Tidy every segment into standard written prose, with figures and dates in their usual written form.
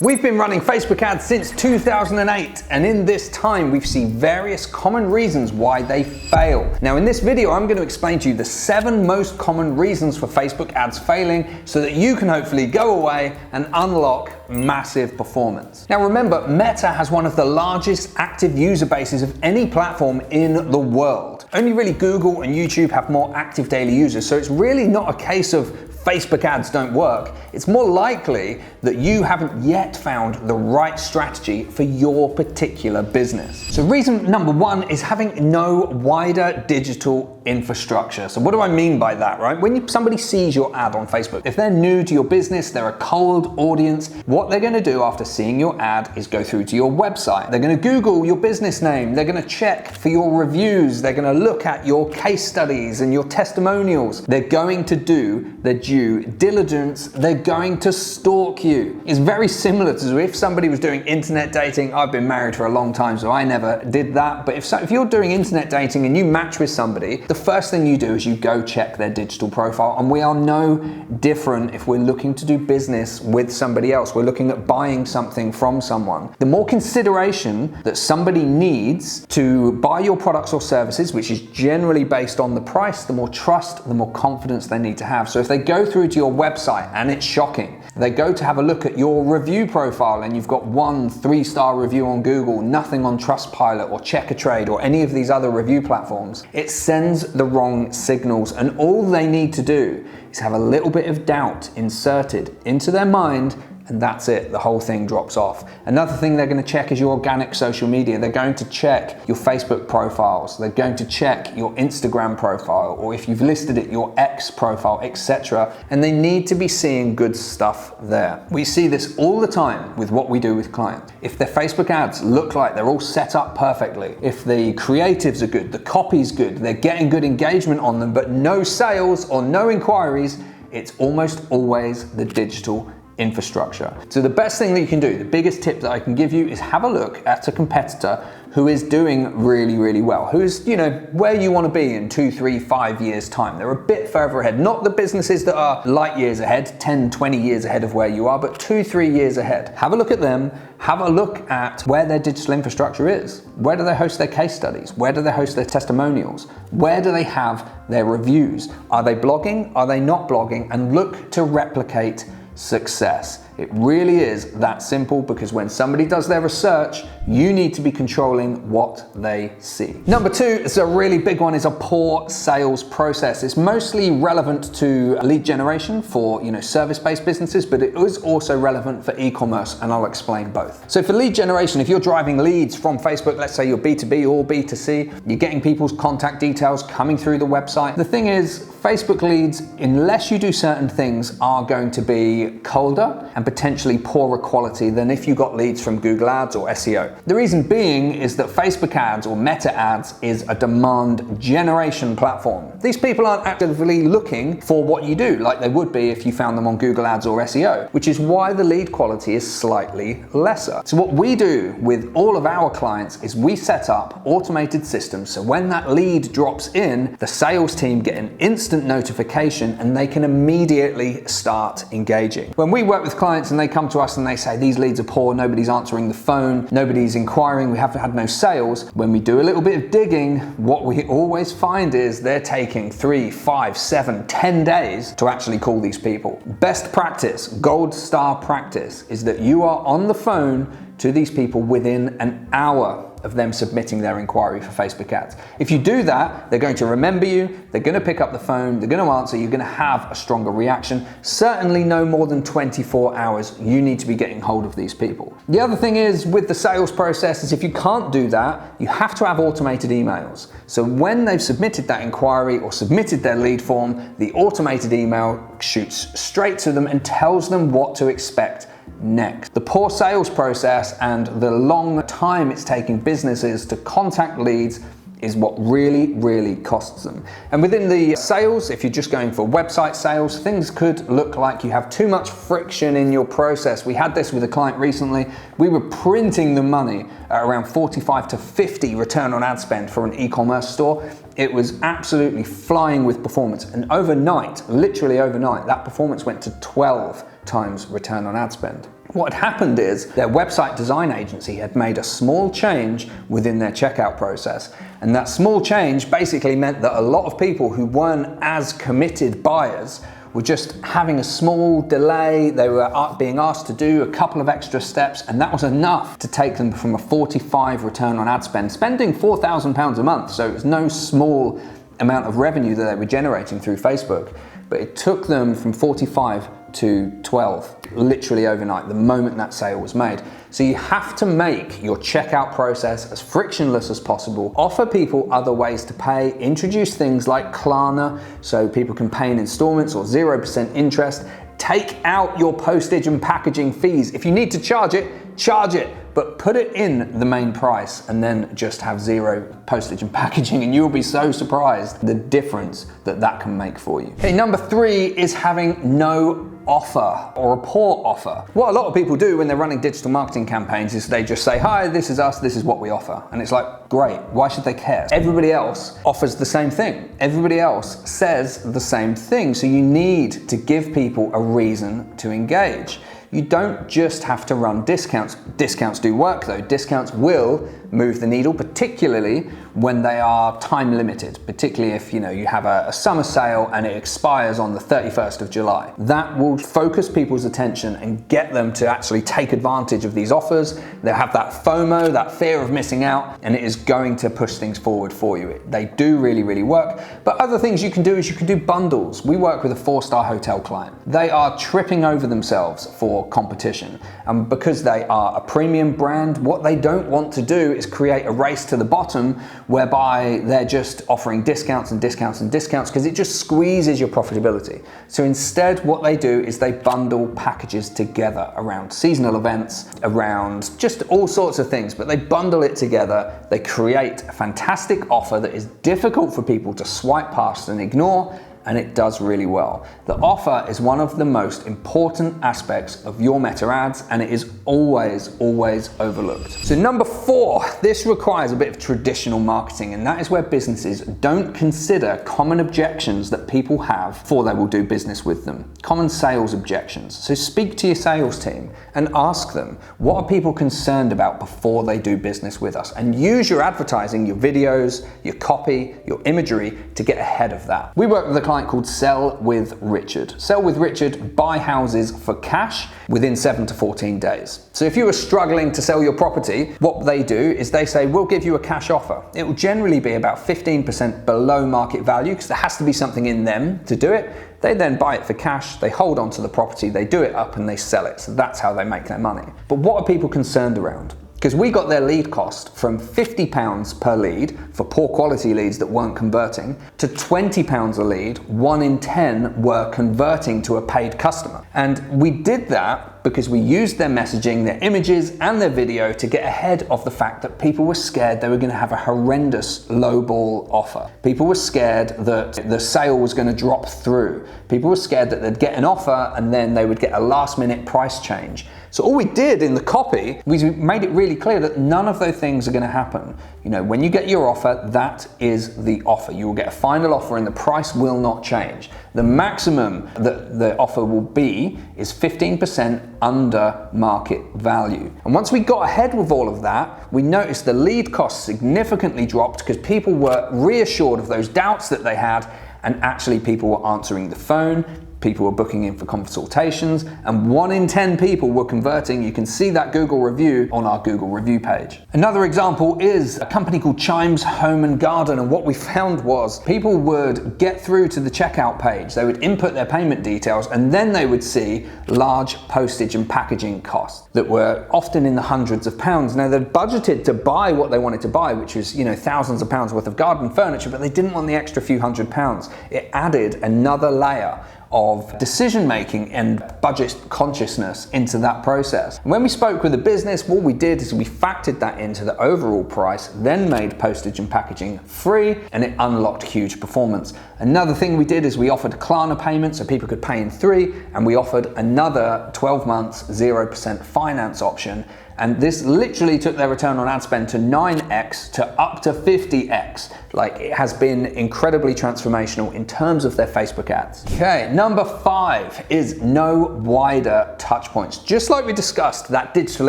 We've been running Facebook ads since 2008, and in this time we've seen various common reasons why they fail. Now in this video I'm going to explain to you the 7 most common reasons for Facebook ads failing so that you can hopefully go away and unlock massive performance. Now remember, Meta has one of the largest active user bases of any platform in the world. Only really Google and YouTube have more active daily users, so it's really not a case of Facebook ads don't work. It's more likely that you haven't yet found the right strategy for your particular business. So reason number 1 is having no wider digital infrastructure. So what do I mean by that, right? When somebody sees your ad on Facebook, if they're new to your business, they're a cold audience, what they're gonna do after seeing your ad is go through to your website. They're gonna Google your business name, they're gonna check for your reviews, they're gonna look at your case studies and your testimonials. They're going to do their due diligence, they're going to stalk you. It's very similar to if somebody was doing internet dating. I've been married for a long time, so I never did that. But if you're doing internet dating and you match with somebody, the first thing you do is you go check their digital profile. And we are no different if we're looking to do business with somebody else. We're looking at buying something from someone. The more consideration that somebody needs to buy your products or services, which is generally based on the price, the more trust, the more confidence they need to have. So if they go through to your website and it's shocking, they go to have a look at your review profile and you've got 1 3-star review on Google, nothing on Trustpilot or Checkatrade or any of these other review platforms, it sends the wrong signals, and all they need to do is have a little bit of doubt inserted into their mind, and that's it, the whole thing drops off. Another thing they're going to check is your organic social media. They're going to check your Facebook profiles, they're going to check your Instagram profile, or if you've listed it, your X profile, etc. And they need to be seeing good stuff there. We see this all the time with what we do with clients. If their Facebook ads look like they're all set up perfectly, if the creatives are good, the copy's good, they're getting good engagement on them, but no sales or no inquiries, it's almost always the digital infrastructure. So the best thing that you can do, the biggest tip that I can give you, is have a look at a competitor who is doing really, really well, who's, where you want to be in 2, 3, 5 years time. They're a bit further ahead, not the businesses that are light years ahead, 10, 20 years ahead of where you are, but 2, 3 years ahead. Have a look at them, have a look at where their digital infrastructure is. Where do they host their case studies? Where do they host their testimonials? Where do they have their reviews? Are they blogging? Are they not blogging? And look to replicate success. It really is that simple, because when somebody does their research, you need to be controlling what they see. Number 2 is a really big one, is a poor sales process. It's mostly relevant to lead generation for service-based businesses, but it is also relevant for e-commerce, and I'll explain both. So for lead generation, if you're driving leads from Facebook, let's say you're B2B or B2C, you're getting people's contact details coming through the website. The thing is, Facebook leads, unless you do certain things, are going to be colder and potentially poorer quality than if you got leads from Google Ads or SEO. The reason being is that Facebook ads or Meta ads is a demand generation platform. These people aren't actively looking for what you do like they would be if you found them on Google Ads or SEO, which is why the lead quality is slightly lesser. So what we do with all of our clients is we set up automated systems, so when that lead drops in, the sales team get an instant notification and they can immediately start engaging. When we work with clients and they come to us and they say these leads are poor, nobody's answering the phone, nobody's inquiring, we haven't had no sales, when we do a little bit of digging, what we always find is they're taking 3, 5, 7, 10 days to actually call these people. Best practice, gold star practice, is that you are on the phone to these people within an hour of them submitting their inquiry for Facebook ads. If you do that, they're going to remember you, they're going to pick up the phone, they're going to answer, you're going to have a stronger reaction. Certainly no more than 24 hours, you need to be getting hold of these people. The other thing is with the sales process is if you can't do that, you have to have automated emails. So when they've submitted that inquiry or submitted their lead form, the automated email shoots straight to them and tells them what to expect next. The poor sales process and the long time it's taking businesses to contact leads is what really, really costs them. And within the sales, if you're just going for website sales, things could look like you have too much friction in your process. We had this with a client recently. We were printing the money at around 45 to 50 return on ad spend for an e-commerce store. It was absolutely flying with performance. And overnight, literally overnight, that performance went to 12 times return on ad spend. What had happened is their website design agency had made a small change within their checkout process. And that small change basically meant that a lot of people who weren't as committed buyers were just having a small delay. They were being asked to do a couple of extra steps, and that was enough to take them from a 45 return on ad spend, spending £4,000 a month. So it was no small amount of revenue that they were generating through Facebook, but it took them from 45 to 12, literally overnight, the moment that sale was made. So you have to make your checkout process as frictionless as possible, offer people other ways to pay, introduce things like Klarna so people can pay in installments or 0% interest, take out your postage and packaging fees. If you need to charge it, but put it in the main price and then just have 0 postage and packaging, and you'll be so surprised the difference that that can make for you. Okay, number 3 is having no offer or a poor offer. What a lot of people do when they're running digital marketing campaigns is they just say, hi, this is us, this is what we offer. And it's like, great, why should they care? Everybody else offers the same thing. Everybody else says the same thing. So you need to give people a reason to engage. You don't just have to run discounts. Discounts do work though. Discounts will move the needle, particularly when they are time limited, particularly if you have a summer sale and it expires on the 31st of July. That will focus people's attention and get them to actually take advantage of these offers. They'll have that FOMO, that fear of missing out, and it is going to push things forward for you. They do really, really work. But other things you can do is you can do bundles. We work with a 4-star hotel client. They are tripping over themselves for competition. And because they are a premium brand, what they don't want to do is create a race to the bottom whereby they're just offering discounts and discounts and discounts, because it just squeezes your profitability. So instead what they do is they bundle packages together around seasonal events, around just all sorts of things, but they bundle it together. They create a fantastic offer that is difficult for people to swipe past and ignore, and it does really well. The offer is one of the most important aspects of your meta ads, and it is always, always overlooked. So number 4, this requires a bit of traditional marketing, and that is where businesses don't consider common objections that people have before they will do business with them. Common sales objections. So speak to your sales team and ask them, what are people concerned about before they do business with us? And use your advertising, your videos, your copy, your imagery to get ahead of that. We work with a client called Sell with Richard. Sell with Richard buy houses for cash within 7 to 14 days. So if you are struggling to sell your property, what they do is they say, we'll give you a cash offer. It will generally be about 15% below market value, because there has to be something in them to do it. They then buy it for cash, they hold on to the property, they do it up and they sell it. So that's how they make their money. But what are people concerned around? Because we got their lead cost from £50 per lead for poor quality leads that weren't converting to £20 a lead. 1 in 10 were converting to a paid customer. And we did that because we used their messaging, their images and their video to get ahead of the fact that people were scared they were going to have a horrendous lowball offer. People were scared that the sale was going to drop through. People were scared that they'd get an offer and then they would get a last minute price change. So all we did in the copy, we made it really clear that none of those things are going to happen. When you get your offer, that is the offer. You will get a final offer and the price will not change. The maximum that the offer will be is 15% under market value. And once we got ahead with all of that, we noticed the lead costs significantly dropped because people were reassured of those doubts that they had, and actually people were answering the phone. People were booking in for consultations, and 1 in 10 people were converting. You can see that Google review on our Google review page. Another example is a company called Chimes Home and Garden, and what we found was people would get through to the checkout page, they would input their payment details, and then they would see large postage and packaging costs that were often in the hundreds of pounds. Now they'd budgeted to buy what they wanted to buy, which was thousands of pounds worth of garden furniture, but they didn't want the extra few £100s. It added another layer of decision making and budget consciousness into that process. And when we spoke with the business, what we did is we factored that into the overall price, then made postage and packaging free, and it unlocked huge performance. Another thing we did is we offered Klarna payments so people could pay in 3, and we offered another 12 months 0% finance option. And this literally took their return on ad spend to 9x to up to 50x. Like, it has been incredibly transformational in terms of their Facebook ads. Okay, number 5 is know wider touch points. Just like we discussed, that digital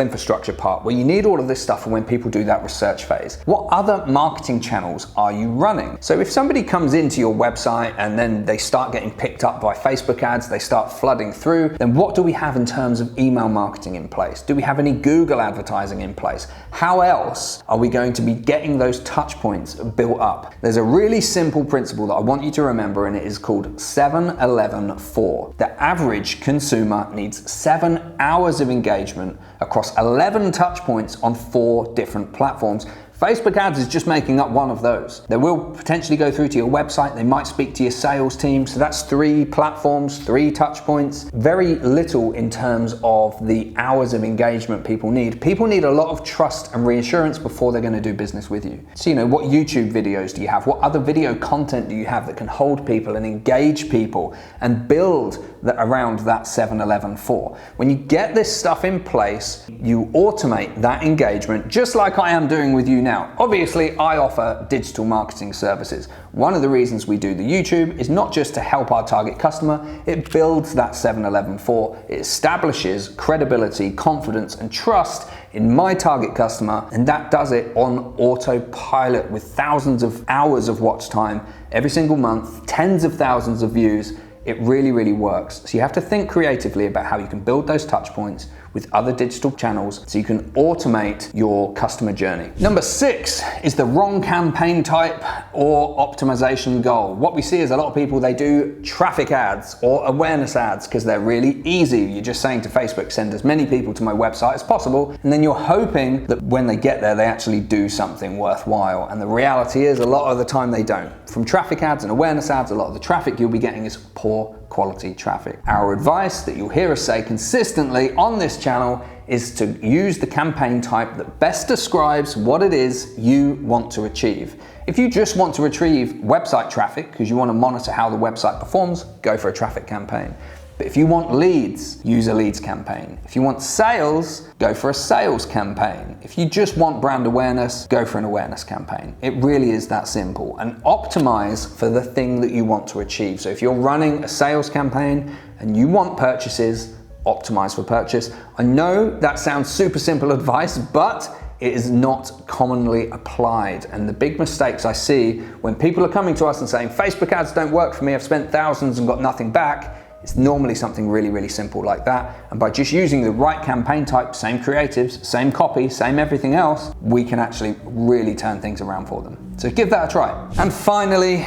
infrastructure part where you need all of this stuff for when people do that research phase. What other marketing channels are you running? So if somebody comes into your website and then they start getting picked up by Facebook ads, they start flooding through, then what do we have in terms of email marketing in place? Do we have any Google advertising in place? How else are we going to be getting those touch points built up? There's a really simple principle that I want you to remember, and it is called 7-11-4. The average consumer needs 7 hours of engagement across 11 touch points on 4 different platforms. Facebook ads is just making up one of those. They will potentially go through to your website. They might speak to your sales team. So that's 3 platforms, 3 touch points. Very little in terms of the hours of engagement people need. People need a lot of trust and reassurance before they're going to do business with you. So, what YouTube videos do you have? What other video content do you have that can hold people and engage people and build around that 7-11-4? When you get this stuff in place, you automate that engagement just like I am doing with you now. Obviously, I offer digital marketing services. One of the reasons we do the YouTube is not just to help our target customer, it builds that 7-11-4. It establishes credibility, confidence, and trust in my target customer, and that does it on autopilot with thousands of hours of watch time every single month, tens of thousands of views. It really, really works. So you have to think creatively about how you can build those touch points with other digital channels so you can automate your customer journey. Number 6 is the wrong campaign type or optimization goal. What we see is a lot of people, they do traffic ads or awareness ads because they're really easy. You're just saying to Facebook, send as many people to my website as possible, and then you're hoping that when they get there, they actually do something worthwhile. And the reality is a lot of the time they don't. From traffic ads and awareness ads, a lot of the traffic you'll be getting is poor quality traffic. Our advice that you'll hear us say consistently on this channel is to use the campaign type that best describes what it is you want to achieve. If you just want to retrieve website traffic because you want to monitor how the website performs, go for a traffic campaign. But if you want leads, use a leads campaign. If you want sales, go for a sales campaign. If you just want brand awareness, go for an awareness campaign. It really is that simple. And optimize for the thing that you want to achieve. So if you're running a sales campaign and you want purchases, optimize for purchase. I know that sounds super simple advice, but it is not commonly applied. And the big mistakes I see when people are coming to us and saying, Facebook ads don't work for me, I've spent thousands and got nothing back, it's normally something really, really simple like that. And by just using the right campaign type, same creatives, same copy, same everything else, we can actually really turn things around for them. So give that a try. And finally,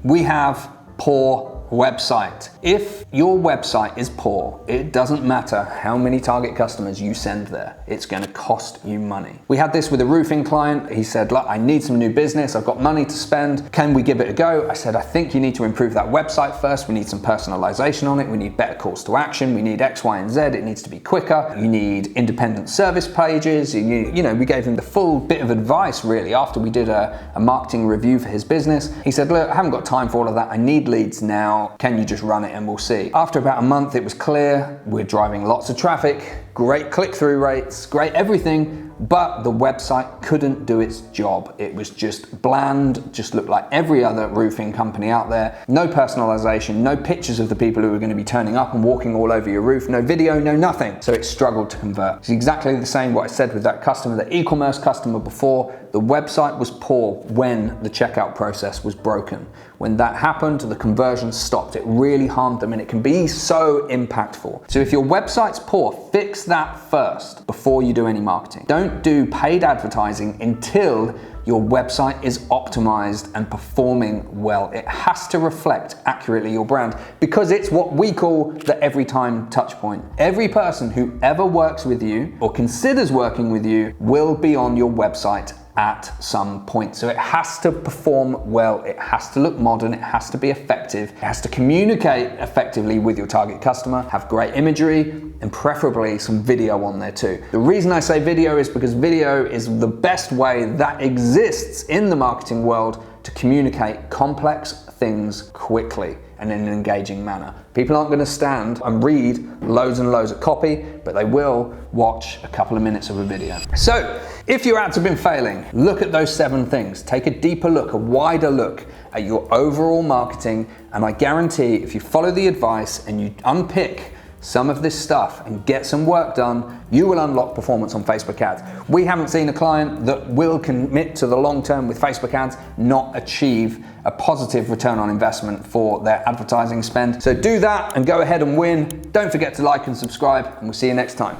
we have poor website. If your website is poor, it doesn't matter how many target customers you send there, it's going to cost you money. We had this with a roofing client. He said, look, I need some new business, I've got money to spend, can we give it a go? I said, I think you need to improve that website first. We need some personalization on it, we need better calls to action, we need X, Y, and Z, it needs to be quicker, you need independent service pages, we gave him the full bit of advice really after we did a marketing review for his business. He said, look, I haven't got time for all of that, I need leads now. Can you just run it and we'll see? After about a month, it was clear we're driving lots of traffic, great click-through rates, great everything, but the website couldn't do its job. It was just bland, just looked like every other roofing company out there. No personalization, no pictures of the people who were going to be turning up and walking all over your roof, no video, no nothing. So it struggled to convert. It's exactly the same what I said with that customer, the e-commerce customer before. The website was poor when the checkout process was broken. When that happened, the conversion stopped. It really harmed them, and it can be so impactful. So if your website's poor, fix that first before you do any marketing. Don't do paid advertising until your website is optimized and performing well. It has to reflect accurately your brand because it's what we call the every time touch point. Every person who ever works with you or considers working with you will be on your website at some point. So it has to perform well, it has to look modern, it has to be effective, it has to communicate effectively with your target customer, have great imagery, and preferably some video on there too. The reason I say video is because video is the best way that exists in the marketing world to communicate complex things quickly. and in an engaging manner. People aren't going to stand and read loads and loads of copy, but they will watch a couple of minutes of a video. So, if your ads have been failing, look at those 7 things. Take a deeper look, a wider look at your overall marketing, and I guarantee if you follow the advice and you unpick some of this stuff and get some work done, you will unlock performance on Facebook ads. We haven't seen a client that will commit to the long term with Facebook ads not achieve a positive return on investment for their advertising spend. So do that and go ahead and win. Don't forget to like and subscribe, and we'll see you next time.